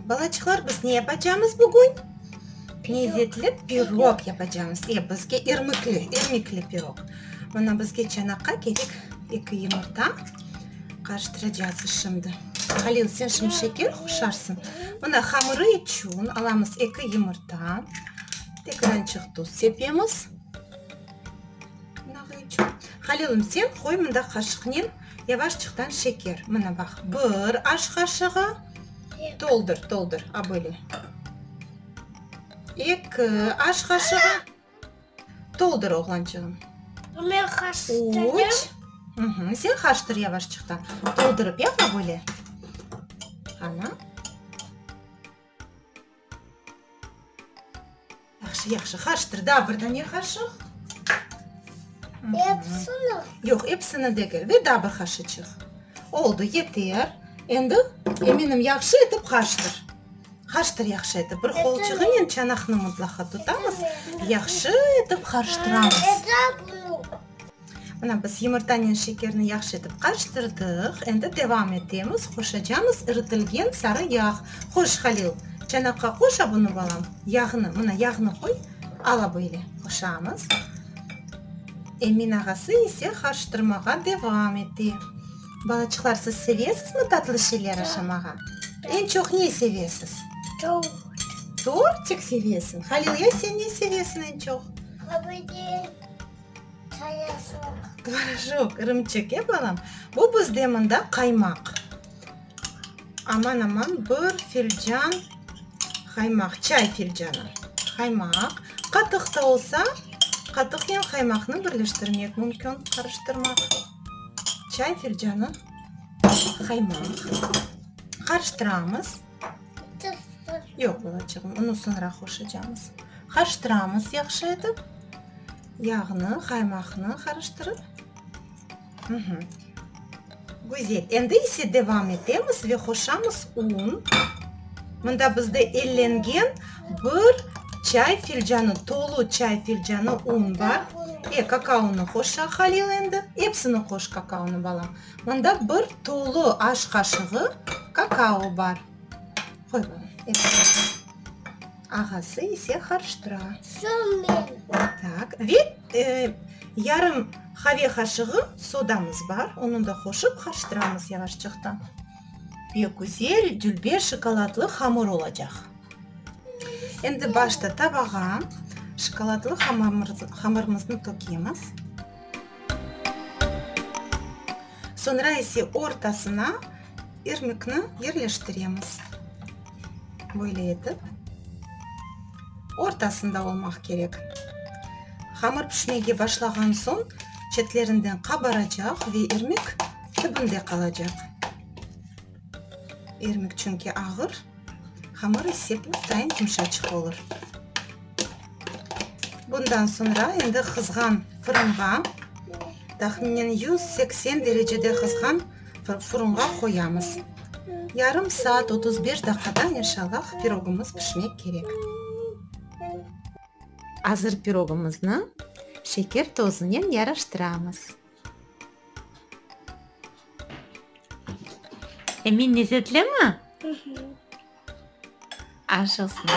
Балачылар, біз не yapacağımız bugün? Лезzetli пирог yapacağımız. Бізге ирмиклі пирог. Мына бізге чанаққа керек 2 yumurta. Қарыштырacağız şimdi. Халил, сен шым шекер қошарсың. Мына хамыры үшін аламыз 2 yumurta. Текранчық тұз сепеміз. Халилым, сен қой мында қашықнен явашчықтан шекер. Мына бақ. 1 аш қашығы. Толдыр, абылы. 2 аш қашығы. Толдыр, оғланчығым. Мен қаштырым. Сен қаштыр явашчықтан. Толдырып, я абылы. Ана. Яқшы, қаштыр. Да, бірден не қашық? Епсіні? Жоқ, епсіні дегір. Ве да бір қашычық. Олды, етер. Енді еменім яқшы етіп қаштыр. Қаштыр яқшы етіп. Бір қолчығы мен чанақны мұтлаға тұтамыз. Яқшы етіп қаштырамыз. Мына біз yumurtanın шекерін яқшы етіп қаштырдық. Енді девам етеміз. Қошачамыз ірітілген сары яқ. Қош, Халил. Чанаққа қоша бұны балам. Яғыны, мына яғыны қой. Ала бөйле. Қошамыз. Эмин ағасы есе қаштырмаға девам етті. Балачықлар, сіз севесіз мұ татлы шелер ашамаға? Ең чоқ не севесіз? Тортик севесін. Халил, я сен не севесін ең чоқ? Творожок, ірімчік, балам? Бұл бізде мұнда қаймақ. Аман, бір филжан қаймақ, чай филжаны. Қаймақ. Қатықта олса, қатық пен қаймақны бірліштірмек мүмкін қарыштырмақ. Чай филжаны қаймақ. Қарыштырамыз. Жоқ, балачығым, ұны соңырақ қошачамыз. Қарыштырамыз яқшы етіп. Яғыны, қаймақны қарыштырып. Güzel. Енді есе девам етеміз ве қошамыз ұн. Мұнда бізде елленген бір чай филжаны, толу чай филжаны ұн бар. Какауны қоша, Халил, енді. Епсіні қош какауны балам. Мұнда бір толу аш қашығы какау бар. Қой балам. Ағасы есе қарыштыра. Так. Вет ярым хаве қашығы содамыз бар. Оны да қошып қарыштырамыз явашчықтан. Güzel, дүлбе шоколадлы хамыр олacak. Енді башта табаға шоколадлы хамырымызды токеміз. Sonra ise ортасына irmikni yerleştiremiz. Böyle etip. Ортасында olmak gerek. Hamur pişmeye başlagan son çetlerinden kabaracak ve irmik tübünde kalacak. Irmik çünkü ağır. Hamur ise buğdayın yumuşacık olur. Bundan sonra endi kızgan fırınga tahminen 180 derecede kızgan fırınga koyamız. Yarım saat 35 dakikada inşallah pirogumuz pişmek gerek. Hazır pirogumuzni şeker tozunen yarıştıramız. Emin lezzetli mi? Aş olsun.